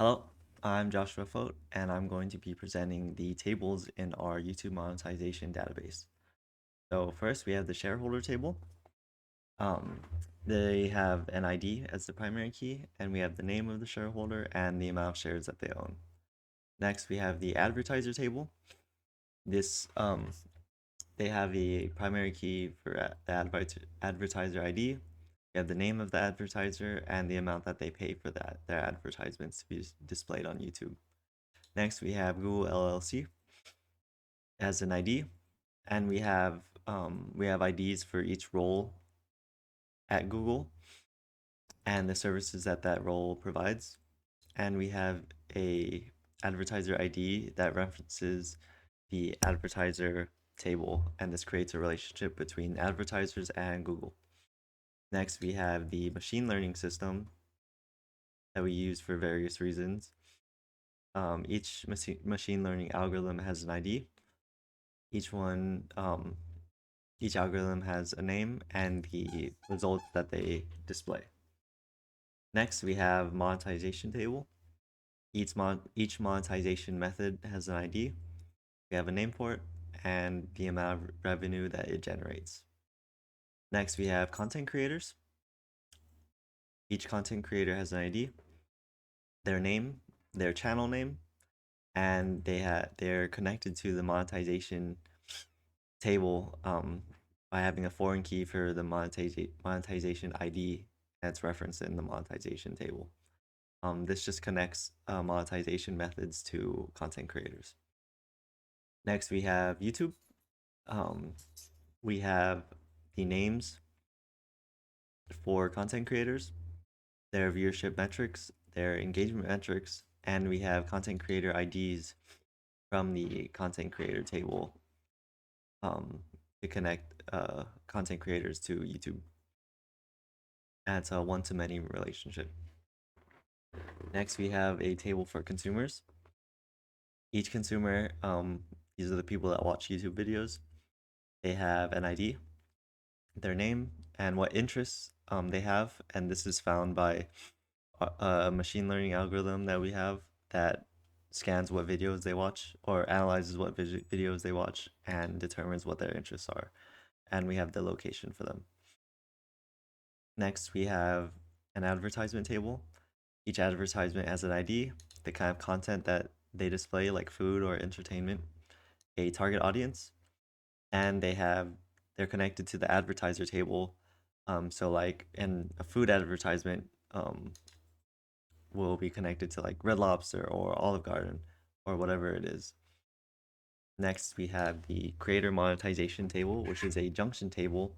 Hello, I'm Joshua Fote, and I'm going to be presenting the tables in our YouTube monetization database. So first, we have the shareholder table. Um, they have an ID as the primary key, and we have the name of the shareholder and the amount of shares that they own. Next, we have the advertiser table. This they have a primary key for the advertiser ID. We have the name of the advertiser and the amount that they pay for their advertisements to be displayed on YouTube. Next, we have Google LLC as an ID, and we have IDs for each role at Google and the services that that role provides. And we have a advertiser ID that references the advertiser table, and this creates a relationship between advertisers and Google. Next, we have the machine learning system that we use for various reasons. Each machine learning algorithm has an ID. Each one Each algorithm has a name and the results that they display. Next, we have monetization table. Each monetization method has an ID. We have a name for it and the amount of revenue that it generates. Next, we have content creators. Each content creator has an ID, their name, their channel name, and they're connected to the monetization table by having a foreign key for the monetization ID that's referenced in the monetization table. This just connects monetization methods to content creators. Next, we have YouTube. Um, we have the names for content creators, their viewership metrics, their engagement metrics, and we have content creator IDs from the content creator table to connect content creators to YouTube. And it's a one-to-many relationship. Next, we have a table for consumers. Each consumer, these are the people that watch YouTube videos. They have an ID, their name, and what interests they have. And this is found by a machine learning algorithm that we have that scans what videos they watch or analyzes what videos they watch and determines what their interests are. And we have the location for them. Next, we have an advertisement table. Each advertisement has an ID, the kind of content that they display, like food or entertainment, a target audience, and they're connected to the advertiser table. So like in a food advertisement, will be connected to like Red Lobster or Olive Garden or whatever it is. Next, we have the creator monetization table, which is a junction table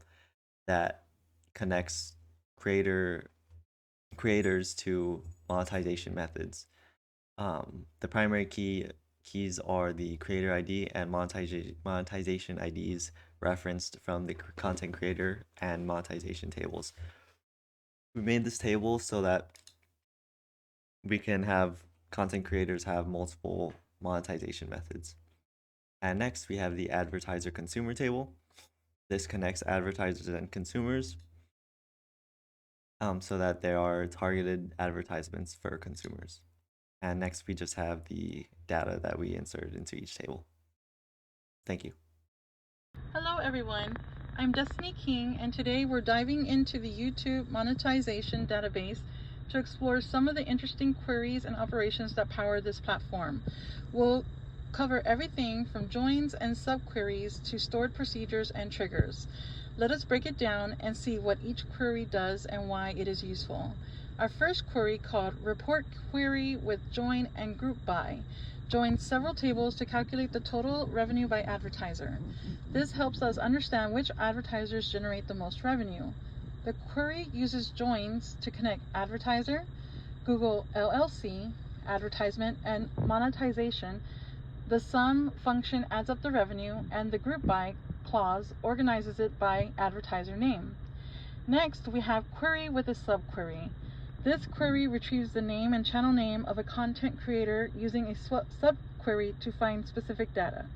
that connects creator creators to monetization methods. The primary keys are the creator ID and monetization IDs referenced from the content creator and monetization tables. We made this table so that we can have content creators have multiple monetization methods. And next, we have the advertiser consumer table. This connects advertisers and consumers so that there are targeted advertisements for consumers. And next, we just have the data that we inserted into each table. Thank you. Hello everyone, I'm Destiny King and today we're diving into the YouTube monetization database to explore some of the interesting queries and operations that power this platform. We'll cover everything from joins and subqueries to stored procedures and triggers. Let us break it down and see what each query does and why it is useful. Our first query, called Report Query with Join and Group By, joins several tables to calculate the total revenue by advertiser. This helps us understand which advertisers generate the most revenue. The query uses joins to connect advertiser, Google LLC, advertisement, and monetization. The sum function adds up the revenue, and the group by clause organizes it by advertiser name. Next, we have query with a subquery. This query retrieves the name and channel name of a content creator using a subquery to find specific data.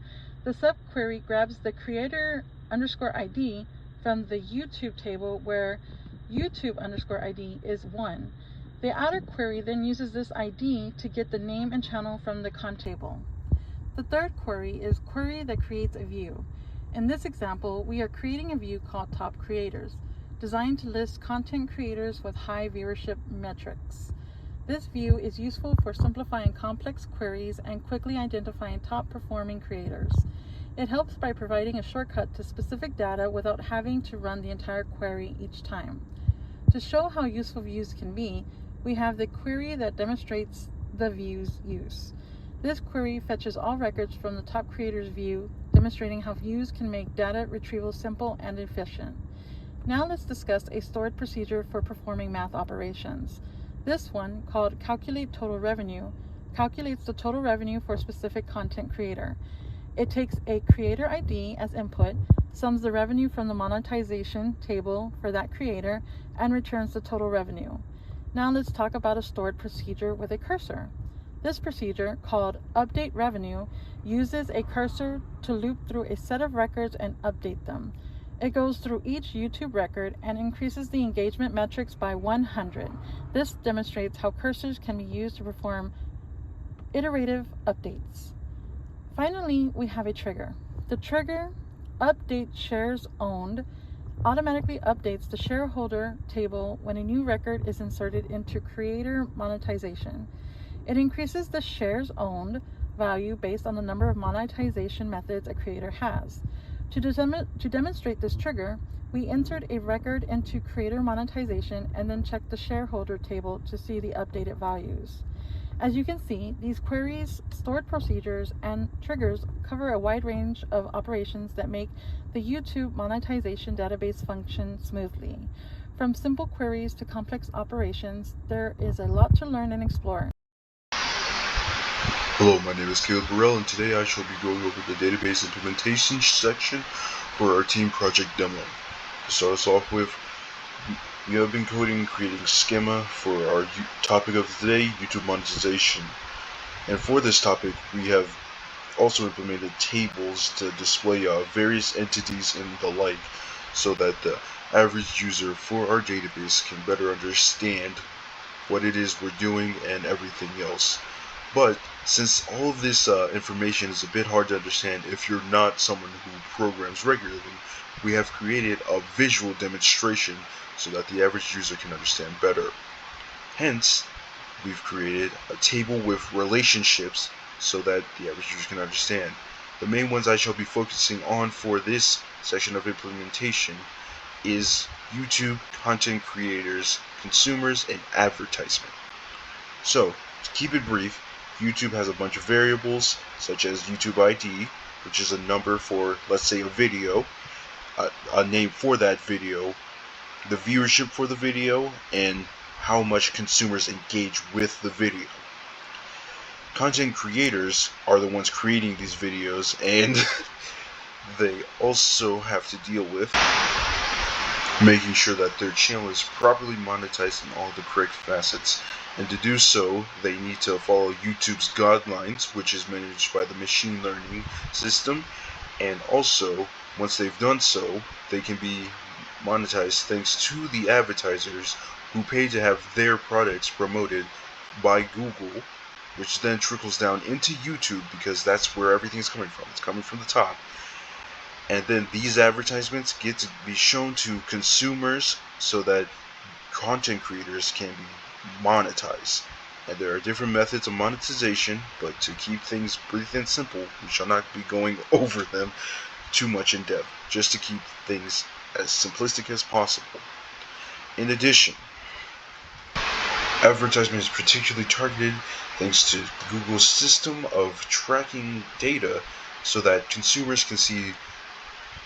The subquery grabs the creator underscore ID from the YouTube table where YouTube underscore ID is 1. The outer query then uses this ID to get the name and channel from the content table. The third query is query that creates a view. In this example, we are creating a view called Top Creators, designed to list content creators with high viewership metrics. This view is useful for simplifying complex queries and quickly identifying top performing creators. It helps by providing a shortcut to specific data without having to run the entire query each time. To show how useful views can be, we have the query that demonstrates the view's use. This query fetches all records from the top creators view, demonstrating how views can make data retrieval simple and efficient. Now let's discuss a stored procedure for performing math operations. This one, called Calculate Total Revenue, calculates the total revenue for a specific content creator. It takes a creator ID as input, sums the revenue from the monetization table for that creator, and returns the total revenue. Now let's talk about a stored procedure with a cursor. This procedure, called Update Revenue, uses a cursor to loop through a set of records and update them. It goes through each YouTube record and increases the engagement metrics by 100. This demonstrates how cursors can be used to perform iterative updates. Finally, we have a trigger. The trigger, Update Shares Owned, automatically updates the shareholder table when a new record is inserted into creator monetization. It increases the shares owned value based on the number of monetization methods a creator has. To demonstrate this trigger, we insert a record into creator monetization and then check the shareholder table to see the updated values. As you can see, these queries, stored procedures, and triggers cover a wide range of operations that make the YouTube monetization database function smoothly. From simple queries to complex operations, there is a lot to learn and explore. Hello, my name is Caleb Burrell, and today I shall be going over the database implementation section for our team project demo. To start us off with, we have been coding and creating a schema for our topic of the day, YouTube monetization. And for this topic, we have also implemented tables to display various entities and the like, so that the average user for our database can better understand what it is we're doing and everything else. But since all of this information is a bit hard to understand if you're not someone who programs regularly, we have created a visual demonstration so that the average user can understand better. Hence, we've created a table with relationships so that the average user can understand. The main ones I shall be focusing on for this section of implementation is YouTube, content creators, consumers, and advertisement. So, to keep it brief, YouTube has a bunch of variables such as YouTube ID, which is a number for, let's say, a video, a name for that video, the viewership for the video, and how much consumers engage with the video. Content creators are the ones creating these videos, and they also have to deal with making sure that their channel is properly monetized in all the correct facets. And to do so, they need to follow YouTube's guidelines, which is managed by the machine learning system. And also, once they've done so, they can be monetized thanks to the advertisers who pay to have their products promoted by Google, which then trickles down into YouTube because that's where everything's coming from. It's coming from the top. And then these advertisements get to be shown to consumers so that content creators can be monetized. And there are different methods of monetization, but to keep things brief and simple, we shall not be going over them too much in depth, just to keep things as simplistic as possible. In addition, advertisement is particularly targeted thanks to Google's system of tracking data so that consumers can see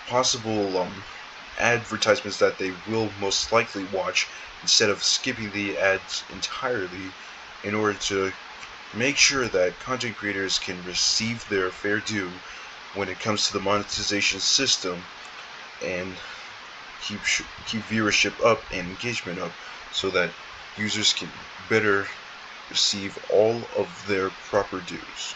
possible advertisements that they will most likely watch instead of skipping the ads entirely, in order to make sure that content creators can receive their fair due when it comes to the monetization system and keep viewership up and engagement up so that users can better receive all of their proper dues.